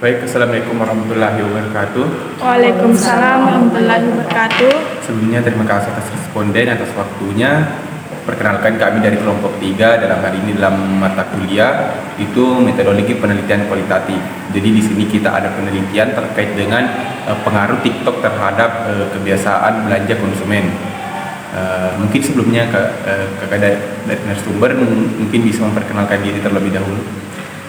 Baik, Assalamualaikum warahmatullahi wabarakatuh. Waalaikumsalam warahmatullahi wabarakatuh. Sebelumnya terima kasih atas responden atas waktunya. Perkenalkan, kami dari kelompok 3 dalam hal ini dalam mata kuliah itu metodologi penelitian kualitatif. Jadi di sini kita ada penelitian terkait dengan pengaruh TikTok terhadap kebiasaan belanja konsumen. Mungkin sebelumnya kakak dari narasumber mungkin bisa memperkenalkan diri terlebih dahulu.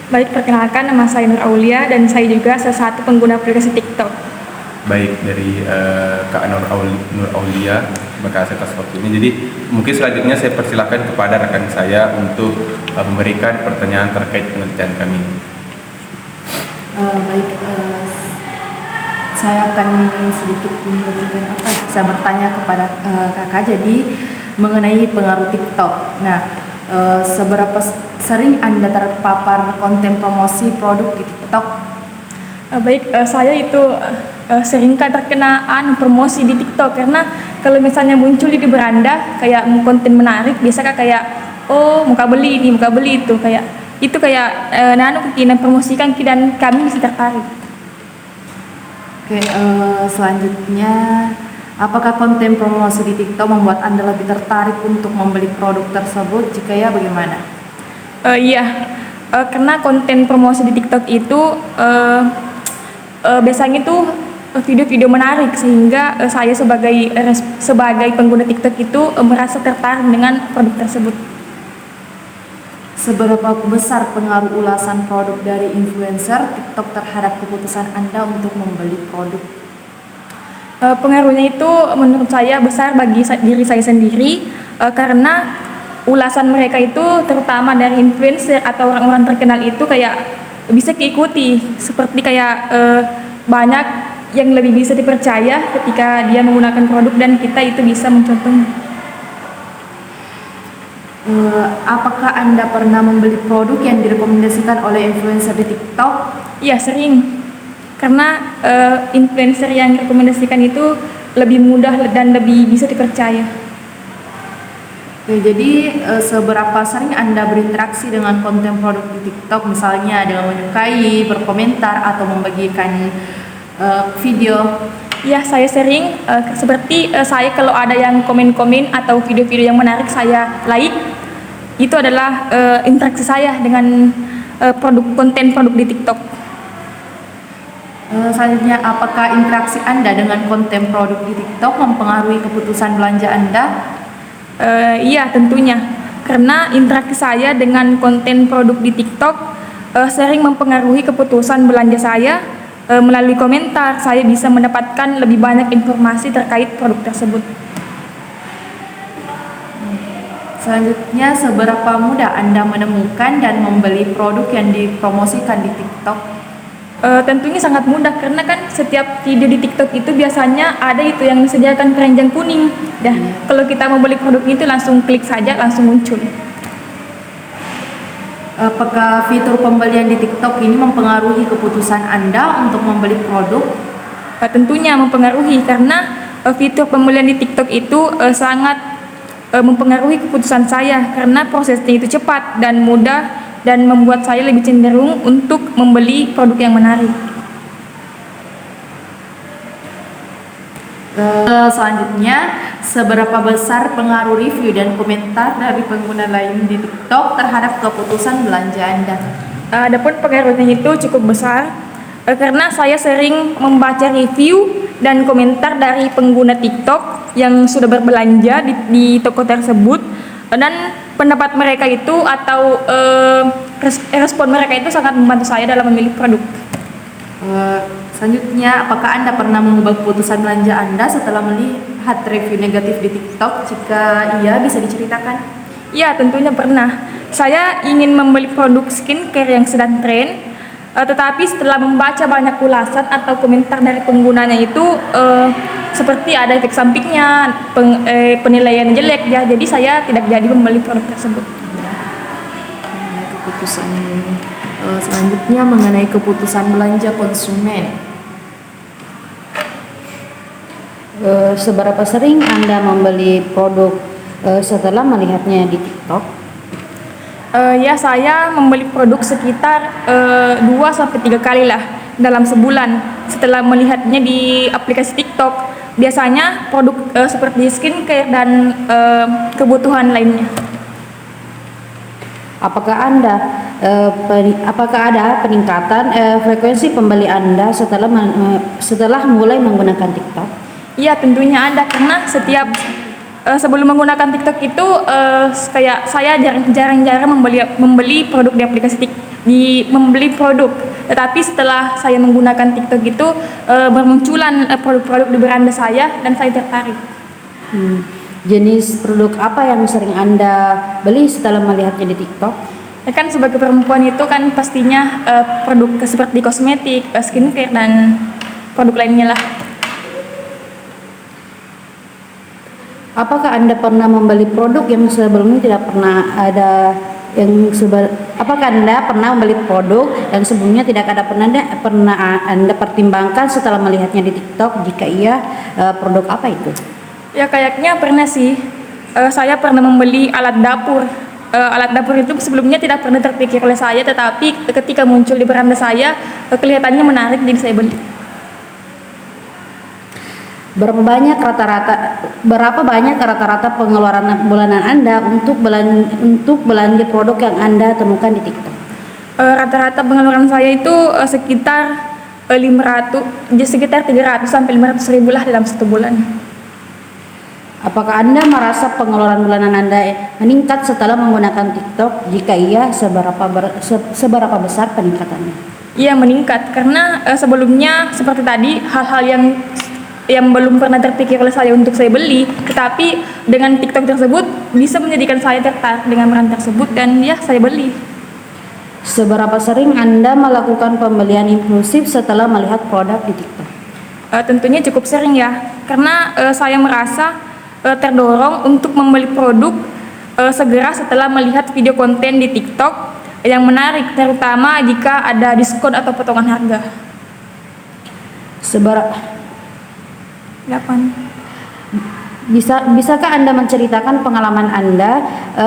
Baik, perkenalkan, nama saya Nur Aulia dan saya juga salah satu pengguna aplikasi TikTok. Baik, dari Kak Nur Aulia, terima kasih atas waktunya. Jadi mungkin selanjutnya saya persilakan kepada rekan saya untuk memberikan pertanyaan terkait penelitian kami. Baik, saya akan sedikit memberikan saya bertanya kepada kakak. Jadi mengenai pengaruh TikTok. Nah, seberapa sering Anda terpapar konten promosi produk di TikTok? Baik, saya itu sering terkena promosi di TikTok karena kalau misalnya muncul di beranda kayak konten menarik, biasa kayak muka beli ini, muka beli itu kayak kita promosikan dan kami bisa tertarik. Oke, selanjutnya apakah konten promosi di TikTok membuat Anda lebih tertarik untuk membeli produk tersebut? Jika ya, bagaimana? Iya, karena konten promosi di TikTok itu biasanya itu video-video menarik sehingga saya sebagai pengguna TikTok itu merasa tertarik dengan produk tersebut. Seberapa besar pengaruh ulasan produk dari influencer TikTok terhadap keputusan Anda untuk membeli produk? Pengaruhnya itu menurut saya besar bagi diri saya sendiri karena ulasan mereka itu terutama dari influencer atau orang-orang terkenal itu kayak bisa diikuti, seperti kayak banyak yang lebih bisa dipercaya ketika dia menggunakan produk dan kita itu bisa mencontohnya. Apakah Anda pernah membeli produk yang direkomendasikan oleh influencer di TikTok? Iya, sering. Karena influencer yang direkomendasikan itu lebih mudah dan lebih bisa dipercaya. Oke, jadi seberapa sering Anda berinteraksi dengan konten produk di TikTok, misalnya dengan menyukai, berkomentar, atau membagikan video? Ya, saya sering seperti saya kalau ada yang komen-komen atau video-video yang menarik saya like, itu adalah interaksi saya dengan konten produk di TikTok. Selanjutnya, apakah interaksi Anda dengan konten produk di TikTok mempengaruhi keputusan belanja Anda? Iya, tentunya. Karena interaksi saya dengan konten produk di TikTok sering mempengaruhi keputusan belanja saya. Melalui komentar, saya bisa mendapatkan lebih banyak informasi terkait produk tersebut. Selanjutnya, seberapa mudah Anda menemukan dan membeli produk yang dipromosikan di TikTok? Tentunya sangat mudah karena kan setiap video di TikTok itu biasanya ada itu yang disediakan keranjang kuning. Kalau kita mau beli produk itu langsung klik saja langsung muncul. Apakah fitur pembelian di TikTok ini mempengaruhi keputusan Anda untuk membeli produk? Tentunya mempengaruhi karena fitur pembelian di TikTok itu sangat mempengaruhi keputusan saya karena prosesnya itu cepat dan mudah dan membuat saya lebih cenderung untuk membeli produk yang menarik. Selanjutnya, seberapa besar pengaruh review dan komentar dari pengguna lain di TikTok terhadap keputusan belanja Anda? Adapun pengaruhnya itu cukup besar karena saya sering membaca review dan komentar dari pengguna TikTok yang sudah berbelanja di toko tersebut dan pendapat mereka itu atau respon mereka itu sangat membantu saya dalam memilih produk. Selanjutnya, apakah Anda pernah mengubah keputusan belanja Anda setelah melihat review negatif di TikTok? Jika iya, bisa diceritakan? Ya, tentunya pernah. Saya ingin membeli produk skincare yang sedang tren, tetapi setelah membaca banyak ulasan atau komentar dari penggunanya itu seperti ada efek sampingnya, penilaian jelek ya, jadi saya tidak jadi membeli produk tersebut. Selanjutnya mengenai keputusan belanja konsumen. Seberapa sering Anda membeli produk setelah melihatnya di TikTok? Ya, saya membeli produk sekitar 2-3 kali lah. dalam sebulan setelah melihatnya di aplikasi TikTok. Biasanya produk seperti skincare dan kebutuhan lainnya. Apakah ada peningkatan frekuensi pembeli Anda setelah mulai menggunakan TikTok? Iya, tentunya ada, karena setiap sebelum menggunakan TikTok itu kayak saya jarang-jarang membeli produk di aplikasi membeli produk. Tetapi setelah saya menggunakan TikTok itu bermunculan produk-produk di beranda saya dan saya tertarik. Jenis produk apa yang sering Anda beli setelah melihatnya di TikTok? Ya kan, sebagai perempuan itu kan pastinya produk seperti kosmetik, skincare dan produk lainnya lah. Apakah Anda pernah membeli produk yang sebelumnya tidak pernah ada apakah Anda pernah membeli produk yang sebelumnya tidak ada pernah Anda pertimbangkan setelah melihatnya di TikTok? Jika iya, produk apa itu? Ya kayaknya pernah sih. Saya pernah membeli alat dapur. Alat dapur itu sebelumnya tidak pernah terpikir oleh saya, tetapi ketika muncul di beranda saya, kelihatannya menarik, jadi saya beli. Berapa banyak rata-rata pengeluaran bulanan Anda untuk belanja produk yang Anda temukan di TikTok? Rata-rata pengeluaran saya itu sekitar 300 sampai 500 ribu lah dalam satu bulan. Apakah Anda merasa pengeluaran bulanan Anda meningkat setelah menggunakan TikTok? Jika iya, seberapa besar peningkatannya? Iya, meningkat, karena sebelumnya seperti tadi hal-hal yang belum pernah terpikir oleh saya untuk saya beli, tetapi dengan TikTok tersebut bisa menjadikan saya tertarik dengan brand tersebut dan ya saya beli. Seberapa sering Anda melakukan pembelian impulsif setelah melihat produk di TikTok? Tentunya cukup sering ya, karena saya merasa terdorong untuk membeli produk segera setelah melihat video konten di TikTok yang menarik, terutama jika ada diskon atau potongan harga. Bisakah Anda menceritakan pengalaman Anda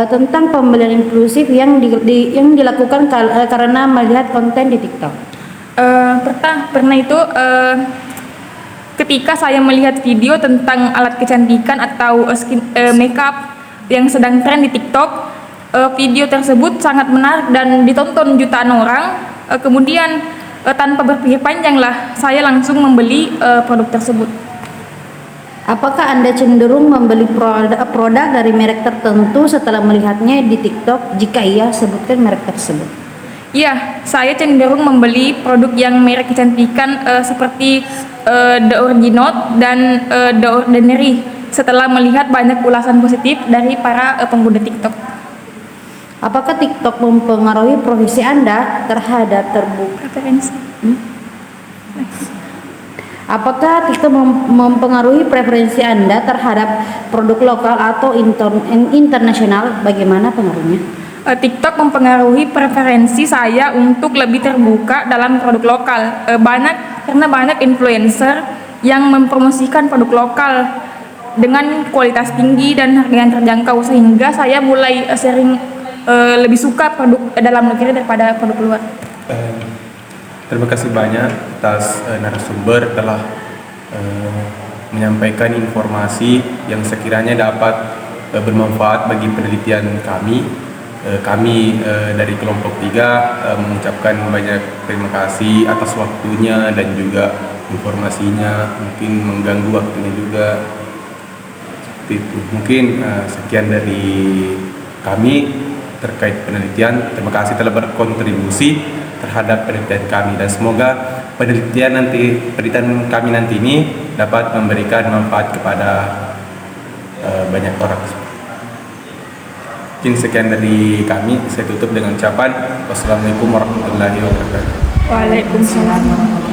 tentang pembelian impulsif yang dilakukan karena melihat konten di TikTok? Pernah itu ketika saya melihat video tentang alat kecantikan atau makeup yang sedang tren di TikTok. Video tersebut sangat menarik dan ditonton jutaan orang. Kemudian tanpa berpikir panjang lah, saya langsung membeli produk tersebut. Apakah Anda cenderung membeli produk dari merek tertentu setelah melihatnya di TikTok? Jika iya, sebutkan merek tersebut. Iya, saya cenderung membeli produk yang merek kecantikan seperti The Original dan The Ordinary setelah melihat banyak ulasan positif dari para pengguna TikTok. Apakah TikTok mempengaruhi profesi Anda terhadap Preferensi. Apakah TikTok mempengaruhi preferensi Anda terhadap produk lokal atau internasional? Bagaimana pengaruhnya? TikTok mempengaruhi preferensi saya untuk lebih terbuka dalam produk lokal. Karena banyak influencer yang mempromosikan produk lokal dengan kualitas tinggi dan harga yang terjangkau, sehingga saya mulai sering lebih suka produk dalam negeri daripada produk luar. Terima kasih banyak atas narasumber telah menyampaikan informasi yang sekiranya dapat bermanfaat bagi penelitian kami. Kami dari kelompok 3 mengucapkan banyak terima kasih atas waktunya dan juga informasinya, mungkin mengganggu waktunya juga. Seperti itu. Mungkin sekian dari kami terkait penelitian. Terima kasih telah berkontribusi terhadap penelitian kami, dan semoga penelitian kami nanti ini dapat memberikan manfaat kepada banyak orang. Mungkin sekian dari kami. Saya tutup dengan ucapan wassalamualaikum warahmatullahi wabarakatuh. Waalaikumsalam.